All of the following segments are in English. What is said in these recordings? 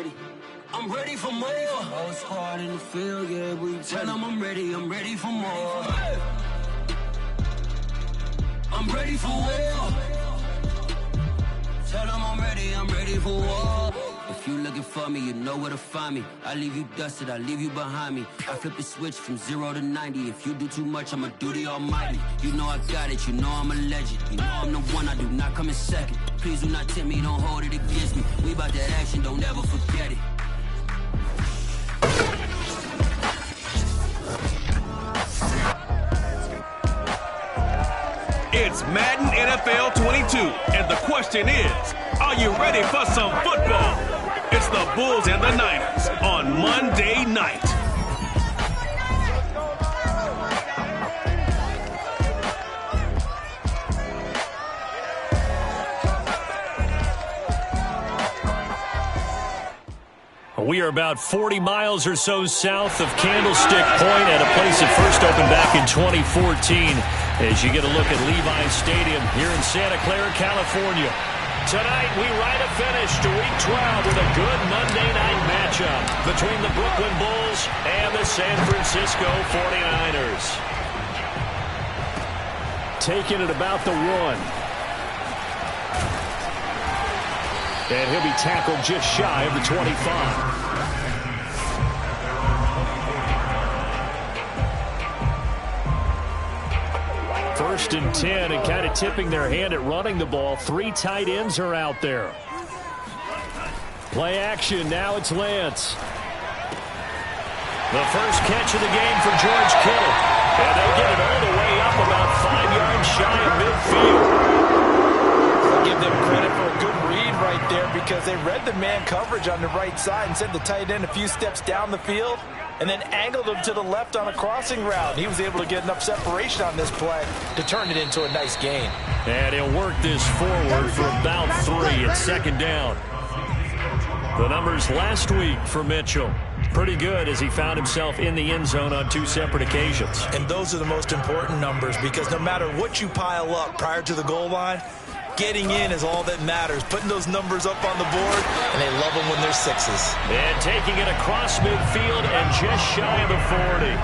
ready. I'm ready for more. I was hard in the field, yeah, we tell them I'm ready for more. I'm ready for war. Tell them I'm ready for war. If you looking for me, you know where to find me. I leave you dusted, I leave you behind me. I flip the switch from 0 to 90. If you do too much, I'ma do the almighty. You know I got it, you know I'm a legend. You know I'm the one, I do not come in second. Please do not tempt me, don't hold it against me. We about that action, don't ever forget it. It's Madden NFL 22, and the question is, are you ready for some football? It's the Bulls and the Niners on Monday night. We are about 40 miles or so south of Candlestick Point at a place that first opened back in 2014 as you get a look at Levi Stadium here in Santa Clara, California. Tonight, we write a finish to Week 12 with a good Monday night matchup between the Brooklyn Bulls and the San Francisco 49ers. Taking it about the 1. And he'll be tackled just shy of the 25. First and 10, and kind of tipping their hand at running the ball. 3 tight ends are out there. Play action, now it's Lance. The first catch of the game for George Kittle. And they'll get it all the way up about 5 yards shy of midfield. I'll give them credit for a good read right there because they read the man coverage on the right side and sent the tight end a few steps down the field and then angled him to the left on a crossing route. He was able to get enough separation on this play to turn it into a nice gain. And he'll work this forward for about 3 at second down. The numbers last week for Mitchell. Pretty good as he found himself in the end zone on 2 separate occasions. And those are the most important numbers because no matter what you pile up prior to the goal line, getting in is all that matters. Putting those numbers up on the board, and they love them when they're 6s. And taking it across midfield and just shy of the 40.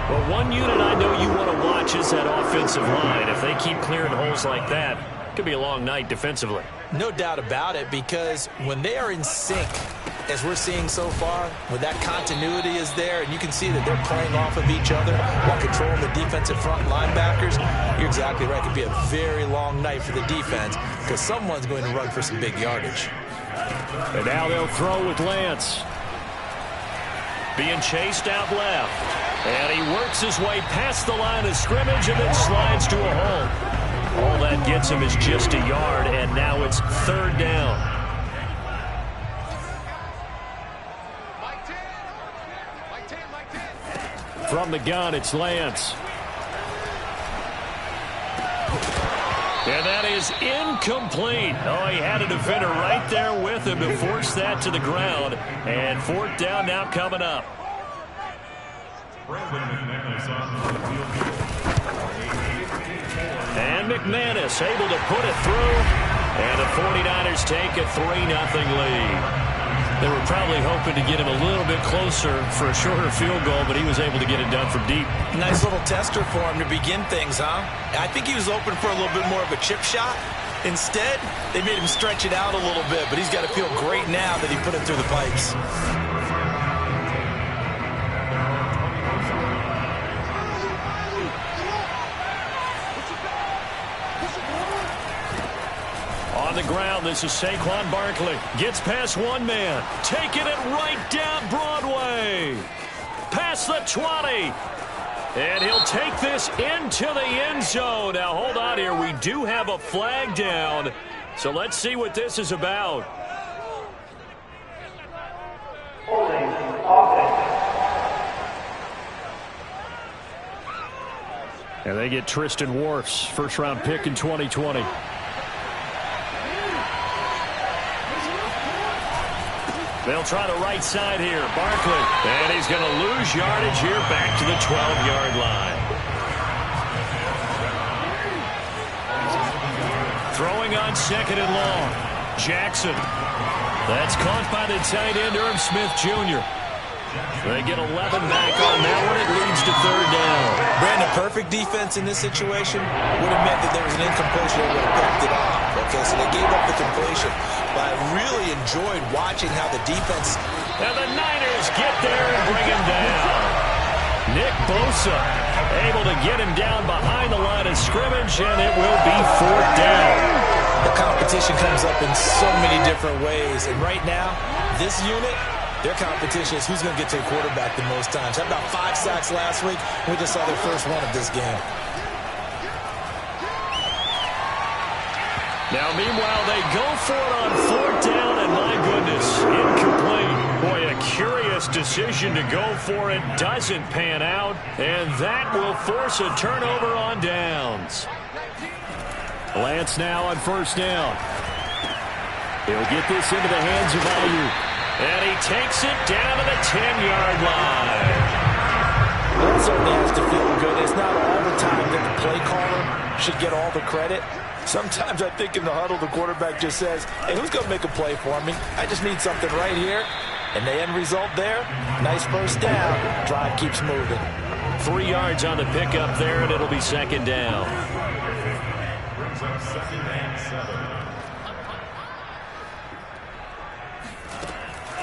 Well, one unit I know you want to watch is that offensive line. If they keep clearing holes like that, it could be a long night defensively. No doubt about it, because when they are in sync, as we're seeing so far, when that continuity is there, and you can see that they're playing off of each other while controlling the defensive front linebackers, you're exactly right. It could be a very long night for the defense because someone's going to run for some big yardage. And now they'll throw with Lance. Being chased out left. And he works his way past the line of scrimmage and then slides to a hole. All that gets him is just a yard, and now it's 3rd down. From the gun, it's Lance. And that is incomplete. Oh, he had a defender right there with him to force that to the ground. And 4th down now coming up. And McManus able to put it through. And the 49ers take a 3-0 lead. They were probably hoping to get him a little bit closer for a shorter field goal, but he was able to get it done from deep. Nice little tester for him to begin things, huh? I think he was open for a little bit more of a chip shot. Instead, they made him stretch it out a little bit, but he's got to feel great now that he put it through the pipes. On the ground, this is Saquon Barkley. Gets past one man. Taking it right down Broadway. Past the 20. And he'll take this into the end zone. Now, hold on here. We do have a flag down. So let's see what this is about. And they get Tristan Wirfs, first-round pick in 2020. They'll try the right side here. Barkley. And he's going to lose yardage here back to the 12-yard line. Throwing on 2nd and long. Jackson. That's caught by the tight end, Irv Smith Jr. They get 11 back on that one. It leads to third down. Brandon, perfect defense in this situation would have meant that there was an incompletion. They would have picked it off. Okay, so they gave up the completion. But I really enjoyed watching how the defense... And the Niners get there and bring him down. Nick Bosa able to get him down behind the line of scrimmage, and it will be fourth down. The competition comes up in so many different ways. And right now, this unit... their competition is who's going to get to the quarterback the most times. Had about 5 sacks last week. We just saw their first one of this game. Now, meanwhile, they go for it on fourth down, and my goodness, incomplete. Boy, a curious decision to go for it. Doesn't pan out, and that will force a turnover on downs. Lance now on first down. He'll get this into the hands of Ayuk. And he takes it down to the 10-yard line. That certainly has to feel good. It's not all the time that the play caller should get all the credit. Sometimes I think in the huddle, the quarterback just says, hey, who's going to make a play for me? I just need something right here. And the end result there, nice first down. Drive keeps moving. 3 yards on the pickup there, and it'll be second down.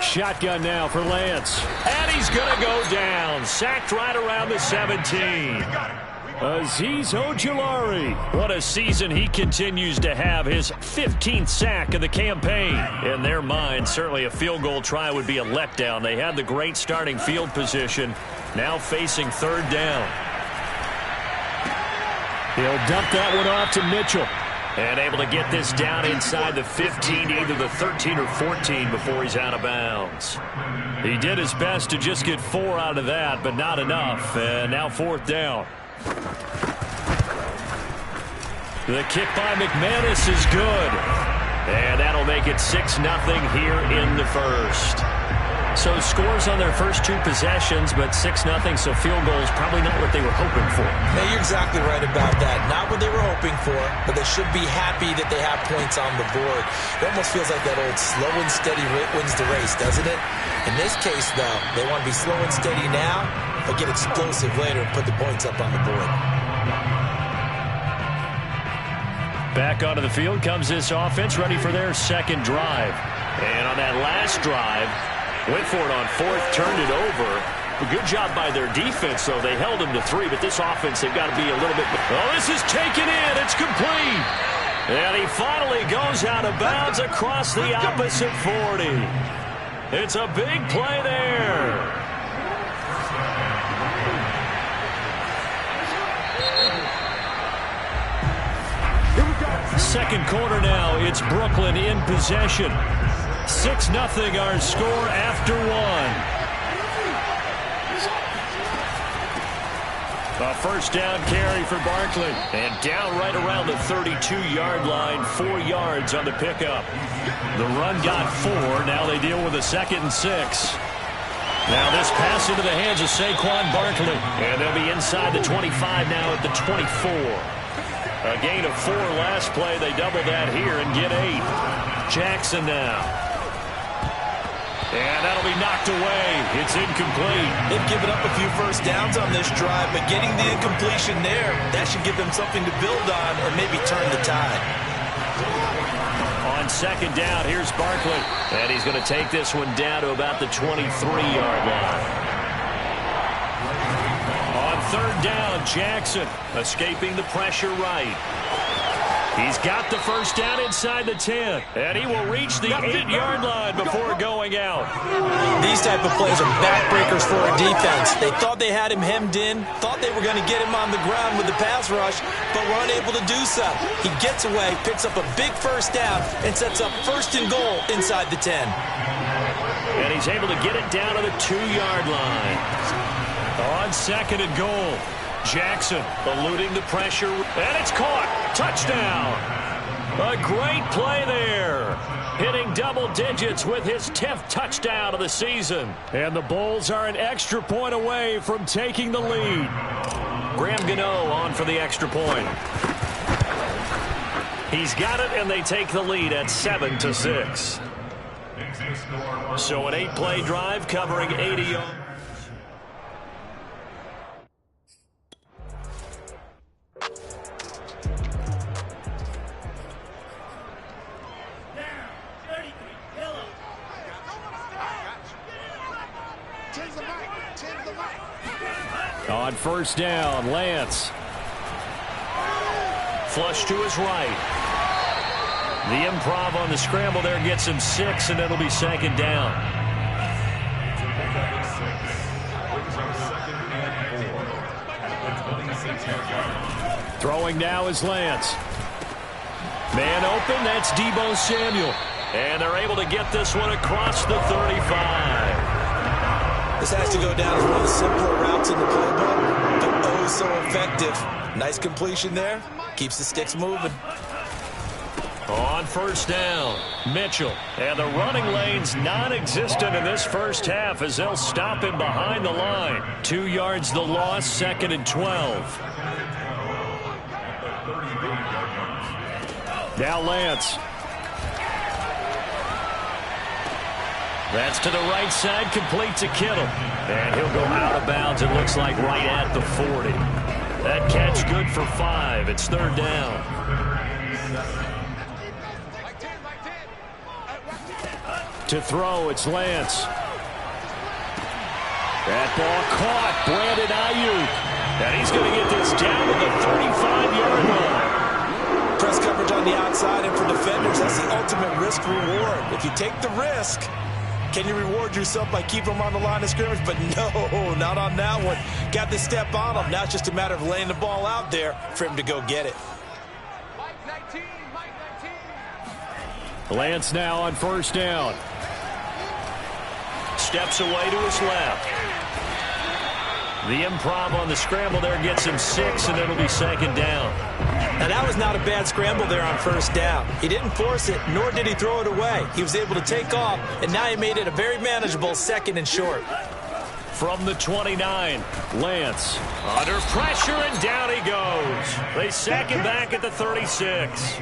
Shotgun now for Lance. And he's going to go down. Sacked right around the 17. Azeez Ojulari. What a season he continues to have. His 15th sack of the campaign. In their mind, certainly a field goal try would be a letdown. They had the great starting field position. Now facing third down. He'll dump that one off to Mitchell. And able to get this down inside the 15, either the 13 or 14 before he's out of bounds. He did his best to just get 4 out of that, but not enough. And now fourth down. The kick by McManus is good. And that'll make it 6-0 here in the first. So scores on their first 2 possessions, but 6-0, so field goals probably not what they were hoping for. Now, you're exactly right about that. Not what they were hoping for, but they should be happy that they have points on the board. It almost feels like that old slow and steady wins the race, doesn't it? In this case, though, they want to be slow and steady now, but get explosive later and put the points up on the board. Back onto the field comes this offense, ready for their second drive. And on that last drive, went for it on fourth, turned it over. A good job by their defense, though. They held them to 3, but this offense, they've got to be a little bit... Oh, this is taken in. It's complete. And he finally goes out of bounds across the opposite 40. It's a big play there. Second quarter now. It's Brooklyn in possession. 6-0 our score after 1. A first down carry for Barkley. And down right around the 32-yard line, 4 yards on the pickup. The run got 4. Now they deal with a 2nd and 6. Now this pass into the hands of Saquon Barkley. And they'll be inside the 25 now at the 24. A gain of 4 last play. They double that here and get 8. Jackson now. And that'll be knocked away. It's incomplete. They've given up a few first downs on this drive, but getting the incompletion there, that should give them something to build on and maybe turn the tide. On second down, here's Barkley. And he's going to take this one down to about the 23-yard line. On third down, Jackson escaping the pressure right. He's got the first down inside the 10. And he will reach the 8-yard line before going out. These type of plays are backbreakers for a defense. They thought they had him hemmed in, thought they were going to get him on the ground with the pass rush, but were unable to do so. He gets away, picks up a big first down, and sets up first and goal inside the 10. And he's able to get it down to the 2-yard line. On second and goal. Jackson eluding the pressure, and it's caught. Touchdown. A great play there. Hitting double digits with his 10th touchdown of the season. And the Bulls are an extra point away from taking the lead. Graham Gano on for the extra point. He's got it, and they take the lead at 7-6. So an 8-play drive covering 80 yards. On first down, Lance. Flush to his right. The improv on the scramble there gets him 6, and it'll be second down. Throwing now is Lance. Man open, that's Deebo Samuel. And they're able to get this one across the 35. This has to go down as one of the simpler routes in the playbook, but oh so effective. Nice completion there. Keeps the sticks moving. On first down, Mitchell. And the running lane's non-existent in this first half as they'll stop him behind the line. 2 yards the loss, 2nd and 12. Now Lance. That's to the right side, complete to Kittle. And he'll go out of bounds, it looks like right at the 40. That catch good for 5. It's 3rd down. To throw, it's Lance. That ball caught, Brandon Ayuk. And he's going to get this down to the 35-yard line. Press coverage on the outside, and for defenders, that's the ultimate risk-reward. If you take the risk, can you reward yourself by keeping them on the line of scrimmage? But no, not on that one. Got the step on him. Now it's just a matter of laying the ball out there for him to go get it. Lance now on first down. Steps away to his left. The improv on the scramble there gets him 6, and it'll be second down. Now, that was not a bad scramble there on first down. He didn't force it, nor did he throw it away. He was able to take off, and now he made it a very manageable 2nd and short. From the 29, Lance under pressure, and down he goes. They sack him back at the 36.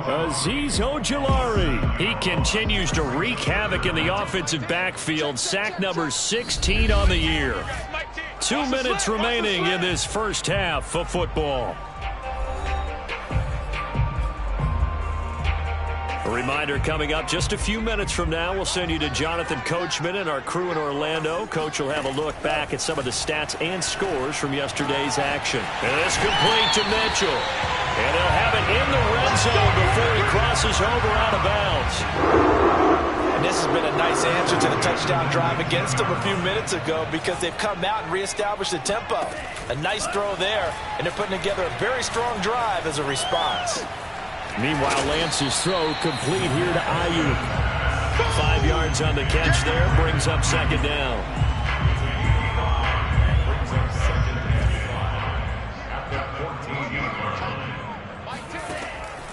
Azeez Ojulari. He continues to wreak havoc in the offensive backfield. Sack number 16 on the year. 2 minutes remaining in this first half of football. A reminder coming up just a few minutes from now, we'll send you to Jonathan Coachman and our crew in Orlando. Coach will have a look back at some of the stats and scores from yesterday's action. And this complete to Mitchell. And he'll have it in the red zone before he crosses over out of bounds. And this has been a nice answer to the touchdown drive against them a few minutes ago because they've come out and reestablished the tempo. A nice throw there, and they're putting together a very strong drive as a response. Meanwhile, Lance's throw complete here to Ayuk. 5 yards on the catch there, brings up second down.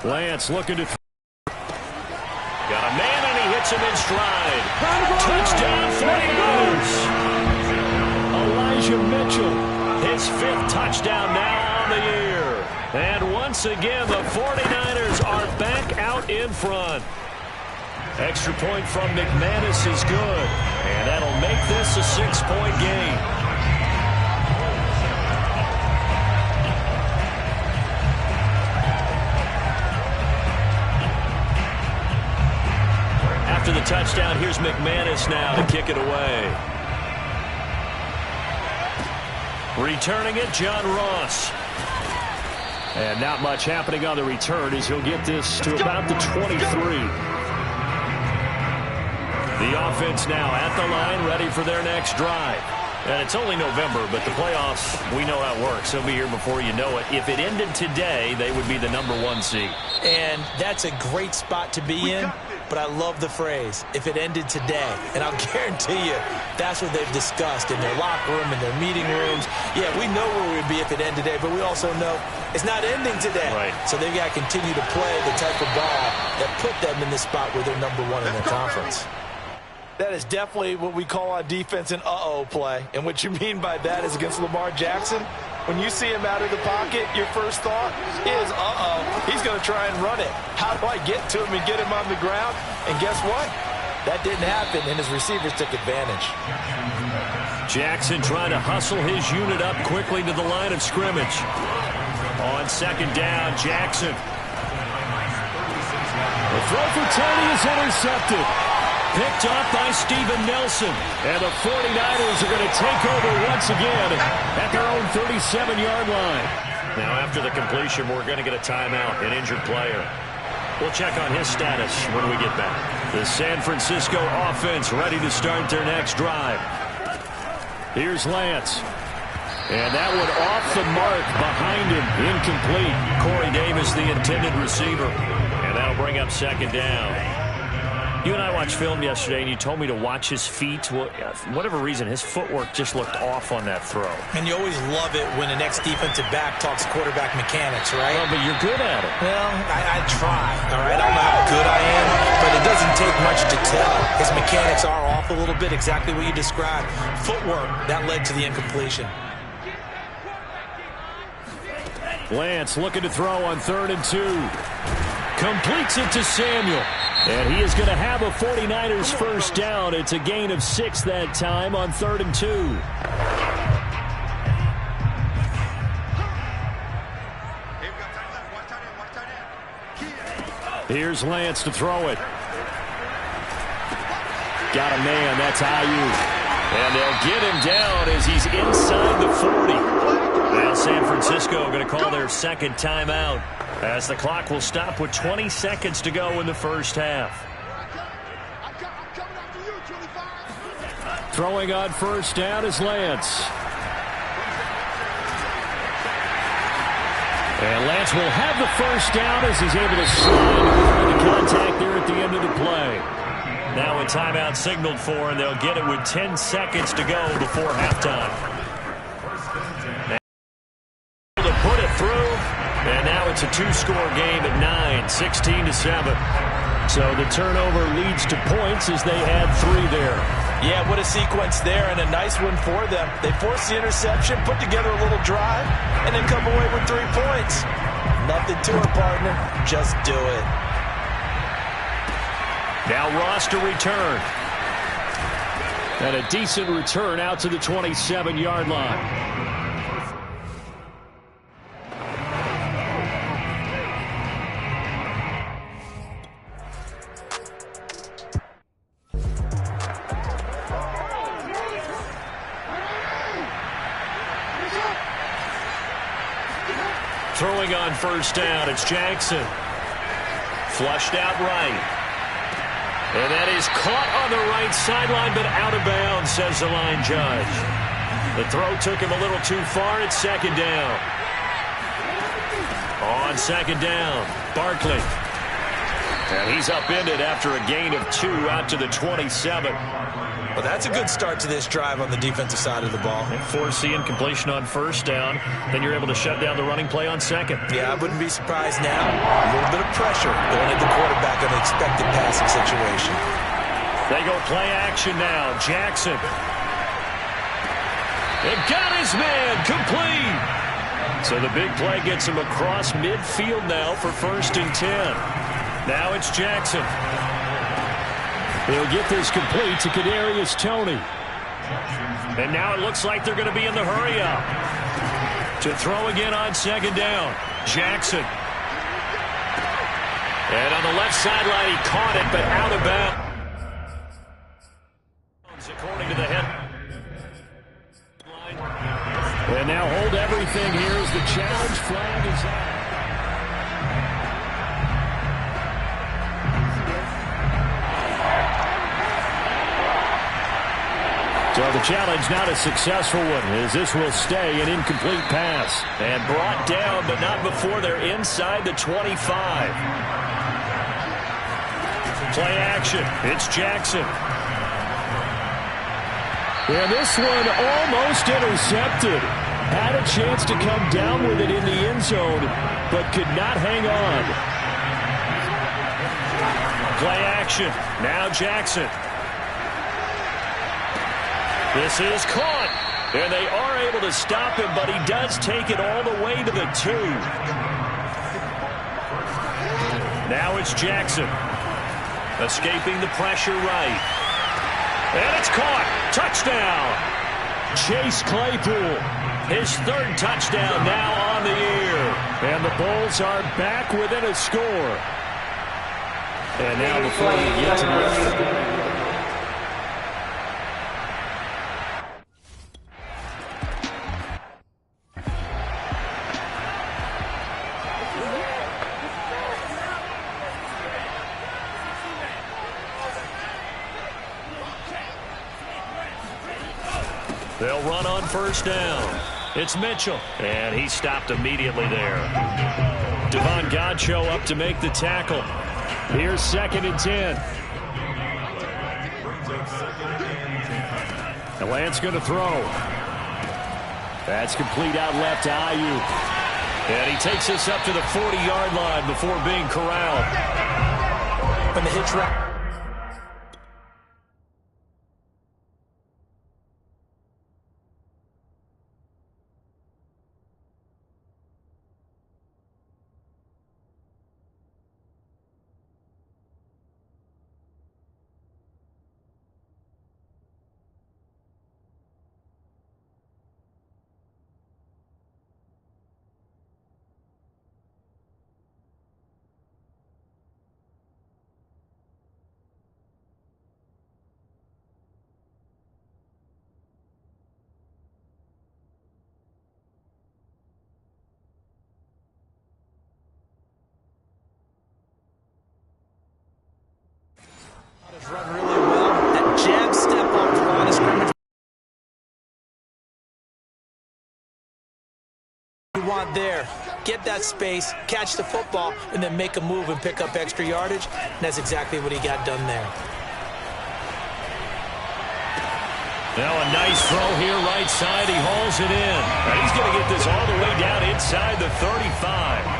Lance looking to got a man, and he hits him in stride. Touchdown, 49ers. Elijah Mitchell, his 5th touchdown now on the year. And once again, the 49ers are back out in front. Extra point from McManus is good, and that'll make this a 6-point game. After the touchdown, here's McManus now to kick it away. Returning it, John Ross. And not much happening on the return as he'll get this to about the 23. The offense now at the line, ready for their next drive. And it's only November, but the playoffs, we know how it works. They'll be here before you know it. If it ended today, they would be the #1 seed. And that's a great spot to be in, but I love the phrase, if it ended today. And I'll guarantee you, that's what they've discussed in their locker room, in their meeting rooms. Yeah, we know where we would be if it ended today, but we also know it's not ending today. Right. So they've got to continue to play the type of ball that put them in the spot where they're #1 in their conference. That is definitely what we call on defense an uh-oh play. And what you mean by that is against Lamar Jackson, when you see him out of the pocket, your first thought is, uh-oh, he's going to try and run it. How do I get to him and get him on the ground? And guess what? That didn't happen, and his receivers took advantage. Jackson trying to hustle his unit up quickly to the line of scrimmage. On second down, Jackson. The throw for Tony is intercepted. Picked off by Steven Nelson. And the 49ers are going to take over once again at their own 37-yard line. Now, after the completion, we're going to get a timeout, an injured player. We'll check on his status when we get back. The San Francisco offense ready to start their next drive. Here's Lance. And that one off the mark behind him. Incomplete. Corey Davis, the intended receiver. And that'll bring up second down. You and I watched film yesterday, and you told me to watch his feet. Well, for whatever reason, his footwork just looked off on that throw. And you always love it when an ex-defensive back talks quarterback mechanics, right? Well, but you're good at it. Well, I try, all right? I don't know how good I am, but it doesn't take much to tell. His mechanics are off a little bit, exactly what you described. Footwork, that led to the incompletion. Lance looking to throw on 3rd and 2. Completes it to Samuel. And he is going to have a 49ers first down. It's a gain of 6 that time on 3rd and 2. Here's Lance to throw it. Got a man. That's Ayuk. And they'll get him down as he's inside the 40. Now San Francisco going to call their second timeout, as the clock will stop with 20 seconds to go in the first half. Throwing on first down is Lance. And Lance will have the first down as he's able to slide with the contact there at the end of the play. Now a timeout signaled for, and they'll get it with 10 seconds to go before halftime. To put it through, and now it's a 2-score game at 9, 16-7. So the turnover leads to points as they add 3 there. Yeah, what a sequence there, and a nice one for them. They force the interception, put together a little drive, and then come away with 3 points. Nothing to it, partner. Just do it. Now Ross to return. And a decent return out to the 27-yard line. Throwing on first down, it's Jackson. Flushed out right. And that is caught on the right sideline, but out of bounds, says the line judge. The throw took him a little too far. It's second down. On second down, Barkley. And he's upended after a gain of 2 out to the 27. Well, that's a good start to this drive on the defensive side of the ball. Force the incompletion on first down. Then you're able to shut down the running play on second. Yeah, I wouldn't be surprised now. A little bit of pressure going at the quarterback on an expected passing situation. They go play action now. Jackson. It got his man complete. So the big play gets him across midfield now for 1st and 10. Now it's Jackson. He'll get this complete to Kadarius Toney. And now it looks like they're going to be in the hurry-up. To throw again on second down. Jackson. And on the left sideline, he caught it, but out of bounds. According to the head. And now hold everything here as the challenge flag is out. So the challenge not a successful one, as this will stay an incomplete pass. And brought down, but not before they're inside the 25. Play action. It's Jackson. And this one almost intercepted. Had a chance to come down with it in the end zone, but could not hang on. Play action. Now Jackson. This is caught, and they are able to stop him, but he does take it all the way to the 2. Now it's Jackson. Escaping the pressure right. And it's caught. Touchdown. Chase Claypool. His third touchdown now on the year. And the Bulls are back within a score. And now before we get to the... They'll run on first down. It's Mitchell, and he stopped immediately there. Devon Godchaux up to make the tackle. Here's 2nd and 10. And Lance going to throw. That's complete out left to Ayuk. And he takes us up to the 40-yard line before being corralled. When the hitch route. Run really well. That jab step off the line of scrimmage. You want there. Get that space, catch the football, and then make a move and pick up extra yardage. And that's exactly what he got done there. Now a nice throw here right side. He hauls it in. And he's going to get this all the way down inside the 35.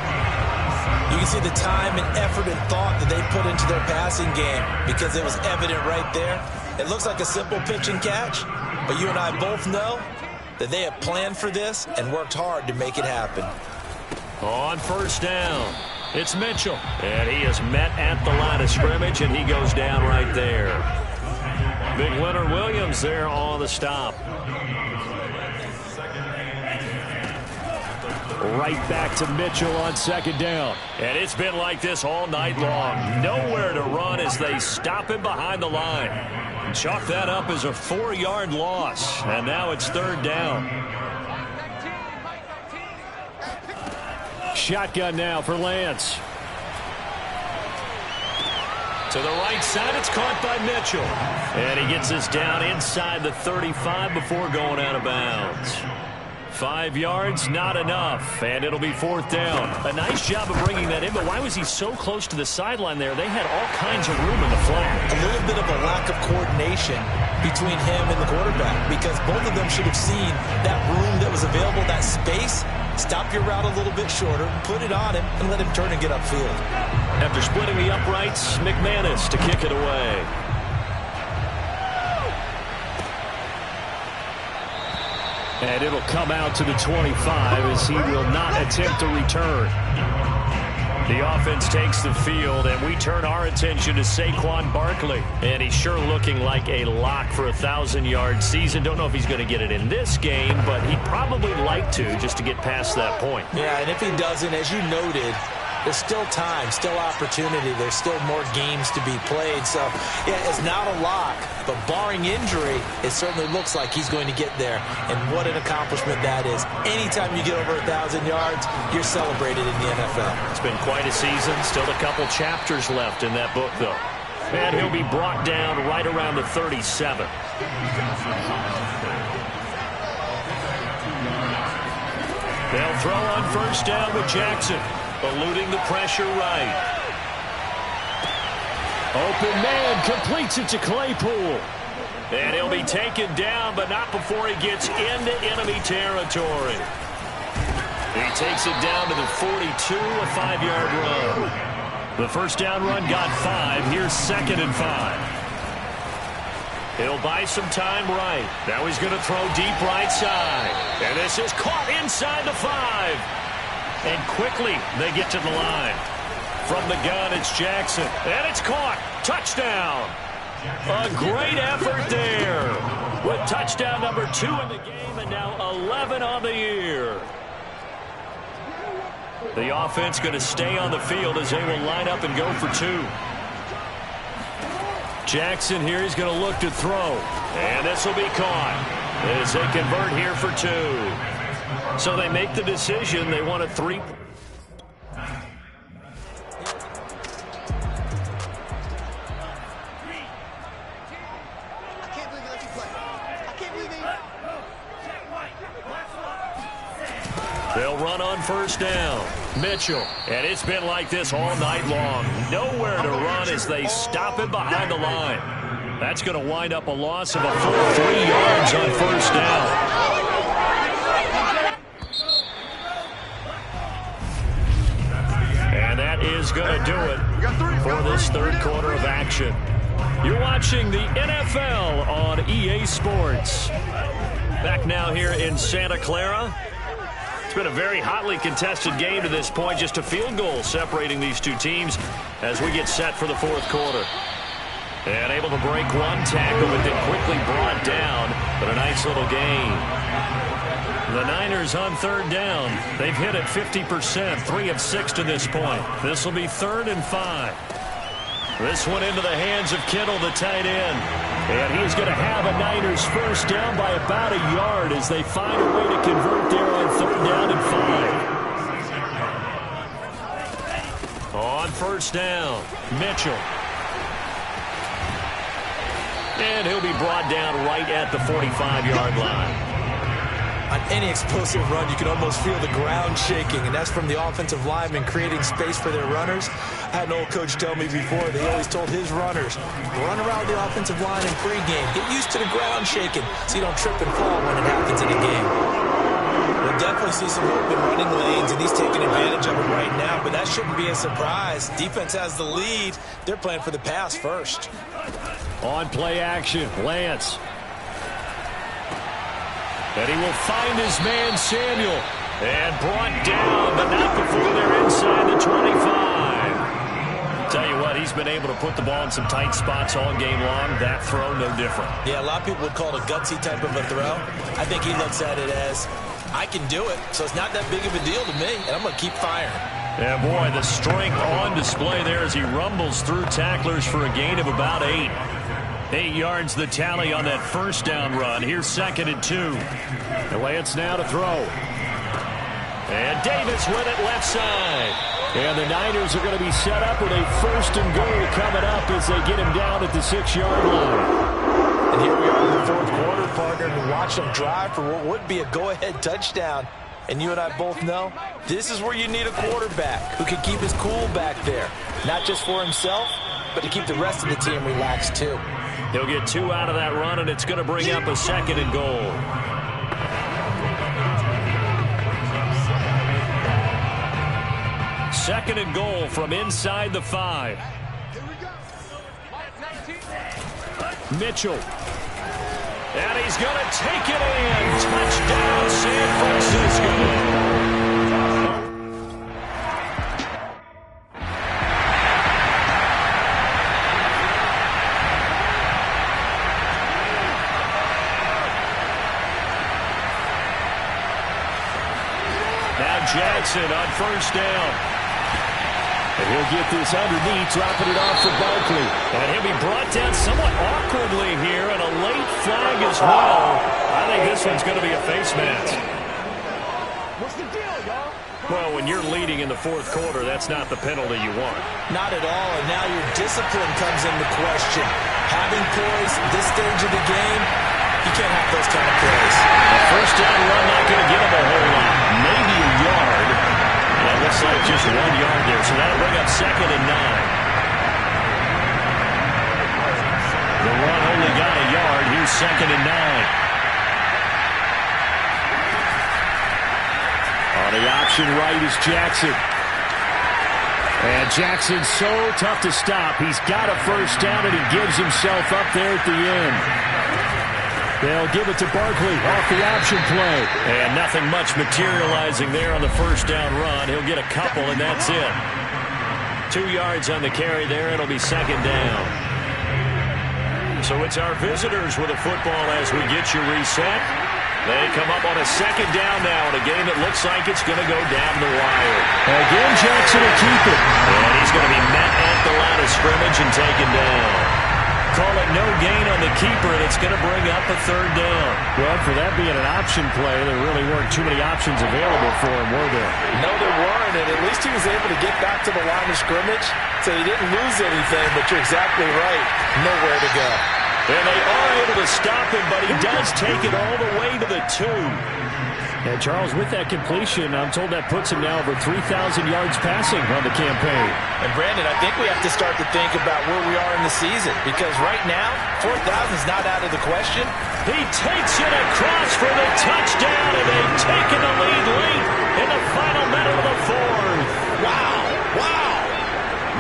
You can see the time and effort and thought that they put into their passing game because it was evident right there. It looks like a simple pitch and catch, but you and I both know that they have planned for this and worked hard to make it happen. On first down, it's Mitchell. And he is met at the line of scrimmage, and he goes down right there. Big Leonard Williams there on the stop. Right back to Mitchell on 2nd down. And it's been like this all night long. Nowhere to run as they stop him behind the line. Chalk that up as a 4-yard loss. And now it's 3rd down. Shotgun now for Lance. To the right side, it's caught by Mitchell. And he gets us down inside the 35 before going out of bounds. 5 yards, not enough, and it'll be 4th down. A nice job of bringing that in, but why was he so close to the sideline there? They had all kinds of room in the flat. A little bit of a lack of coordination between him and the quarterback because both of them should have seen that room that was available, that space. Stop your route a little bit shorter, put it on him, and let him turn and get upfield. After splitting the uprights, McManus to kick it away. And it'll come out to the 25 as he will not attempt to return. The offense takes the field, and we turn our attention to Saquon Barkley. And he's sure looking like a lock for a 1,000-yard season. Don't know if he's going to get it in this game, but he'd probably like to just to get past that point. Yeah, and if he doesn't, as you noted, there's still time, still opportunity. There's still more games to be played. So, yeah, it's not a lock. But barring injury, it certainly looks like he's going to get there. And what an accomplishment that is. Anytime you get over 1,000 yards, you're celebrated in the NFL. It's been quite a season. Still a couple chapters left in that book, though. And he'll be brought down right around the 37. They'll throw on first down with Jackson. Eluding the pressure right. Open man completes it to Claypool. And he'll be taken down, but not before he gets into enemy territory. He takes it down to the 42, a 5-yard run. The first down run got 5. Here's 2nd and 5. He'll buy some time right. Now he's going to throw deep right side. And this is caught inside the 5. And quickly, they get to the line. From the gun, it's Jackson. And it's caught. Touchdown. A great effort there. With touchdown number 2 in the game and now 11 on the year. The offense going to stay on the field as they will line up and go for 2. Jackson here, he's going to look to throw. And this will be caught as they convert here for 2. So they make the decision. They want a 3. They'll run on first down. Mitchell. And it's been like this all night long. Nowhere to run as they stop him behind the line. That's going to wind up a loss of a full 3 yards on first down. And that is going to do it for this third quarter of action. You're watching the NFL on EA Sports. Back now here in Santa Clara. It's been a very hotly contested game to this point. Just a field goal separating these two teams as we get set for the fourth quarter. And able to break one tackle, but then quickly brought down. But a nice little gain. The Niners on third down. They've hit it 50%, 3 of 6 to this point. This will be 3rd and 5. This one into the hands of Kittle, the tight end. And he's going to have a Niners first down by about a yard as they find a way to convert there on 3rd down and 5. On first down, Mitchell. And he'll be brought down right at the 45-yard line. On any explosive run, you can almost feel the ground shaking, and that's from the offensive linemen creating space for their runners. I had an old coach tell me before, they always told his runners, run around the offensive line in pregame. Get used to the ground shaking so you don't trip and fall when it happens in a game. We'll definitely see some open running lanes, and he's taking advantage of it right now, but that shouldn't be a surprise. Defense has the lead. They're playing for the pass first. On play action, Lance. And he will find his man, Samuel. And brought down, but not before they're inside the 25. Tell you what, he's been able to put the ball in some tight spots all game long. That throw, no different. Yeah, a lot of people would call it a gutsy type of a throw. I think he looks at it as, I can do it, so it's not that big of a deal to me, and I'm going to keep firing. Yeah, boy, the strength on display there as he rumbles through tacklers for a gain of about 8. 8 yards the tally on that first down run. Here's 2nd and 2. The Lance now to throw. And Davis with it left side. And the Niners are going to be set up with a 1st and goal coming up as they get him down at the 6-yard line. And here we are in the fourth quarter, partner, and watch them drive for what would be a go-ahead touchdown. And you and I both know this is where you need a quarterback who can keep his cool back there. Not just for himself, but to keep the rest of the team relaxed too. He'll get 2 out of that run, and it's going to bring up a 2nd and goal. Second and goal from inside the 5. Mitchell. And he's going to take it in. Touchdown, San Francisco. Jackson on first down. And he'll get this underneath, dropping it off for Barkley. And he'll be brought down somewhat awkwardly here, and a late flag as well. I think this one's going to be a face mask. What's the deal, y'all? Well, when you're leading in the fourth quarter, that's not the penalty you want. Not at all, and now your discipline comes into question. Having poise this stage of the game, you can't have those kind of plays. A first down run not going to get him a whole lot. Maybe a yard. That looks like just 1 yard there, so that'll bring up 2nd and 9. The run only got a yard. Here's 2nd and 9. On the option right is Jackson. And Jackson's so tough to stop. He's got a first down, and he gives himself up there at the end. They'll give it to Barkley off the option play. And nothing much materializing there on the first down run. He'll get a couple, and that's it. 2 yards on the carry there. It'll be second down. So it's our visitors with a football as we get you reset. They come up on a second down now in a game that looks like it's going to go down the wire. Again, Jackson will keep it. And he's going to be met at the line of scrimmage and taken down. Call it no gain on the keeper, and it's going to bring up a third down. Well, for that being an option play, there really weren't too many options available for him, were there? No, there weren't, and at least he was able to get back to the line of scrimmage, so he didn't lose anything, but you're exactly right. Nowhere to go. And they are able to stop him, but he does take it all the way to the 2. And Charles, with that completion, I'm told that puts him now over 3,000 yards passing on the campaign. And Brandon, I think we have to start to think about where we are in the season, because right now, 4,000 is not out of the question. He takes it across for the touchdown, and they've taken the lead late in the final minute of the 4th. Wow, wow,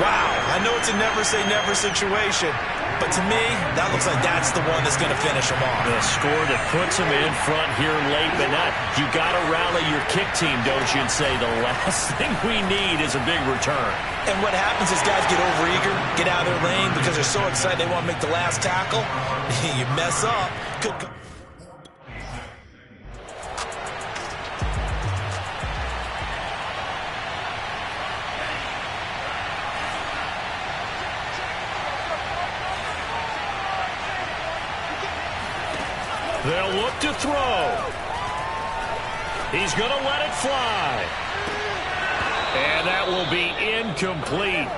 wow. I know it's a never-say-never situation, but to me, that looks like that's the one that's going to finish them off. The score that puts them in front here late, but not. You got to rally your kick team, don't you, and say the last thing we need is a big return. And what happens is guys get overeager, get out of their lane because they're so excited they want to make the last tackle. You mess up. They'll look to throw. He's going to let it fly. And that will be incomplete.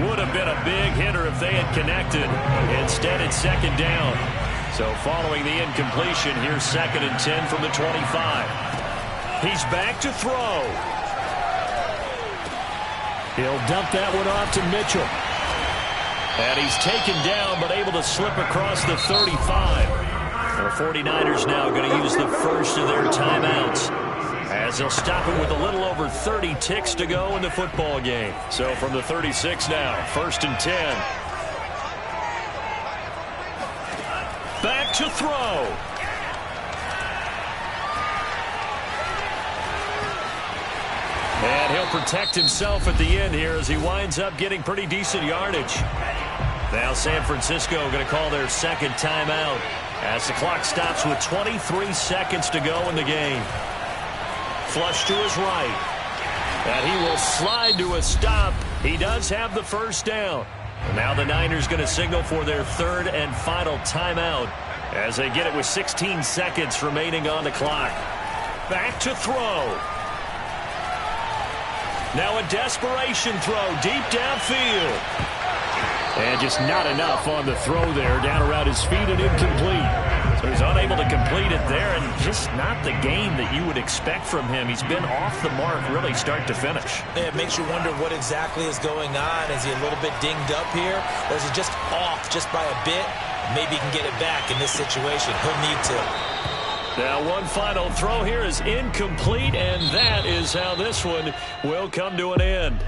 Would have been a big hitter if they had connected. Instead, it's second down. So following the incompletion, here's 2nd and 10 from the 25. He's back to throw. He'll dump that one off to Mitchell. And he's taken down, but able to slip across the 35. The 49ers now going to use the first of their timeouts as they'll stop it with a little over 30 ticks to go in the football game. So from the 36 now, 1st and 10. Back to throw. And he'll protect himself at the end here as he winds up getting pretty decent yardage. Now San Francisco going to call their second timeout as the clock stops with 23 seconds to go in the game. Flush to his right. And he will slide to a stop. He does have the first down. And now the Niners going to signal for their third and final timeout as they get it with 16 seconds remaining on the clock. Back to throw. Now a desperation throw deep downfield. And just not enough on the throw there, down around his feet and incomplete. So he's unable to complete it there, and just not the game that you would expect from him. He's been off the mark really start to finish. It makes you wonder what exactly is going on. Is he a little bit dinged up here, or is he just off just by a bit? Maybe he can get it back in this situation. He'll need to. Now one final throw here is incomplete, and that is how this one will come to an end.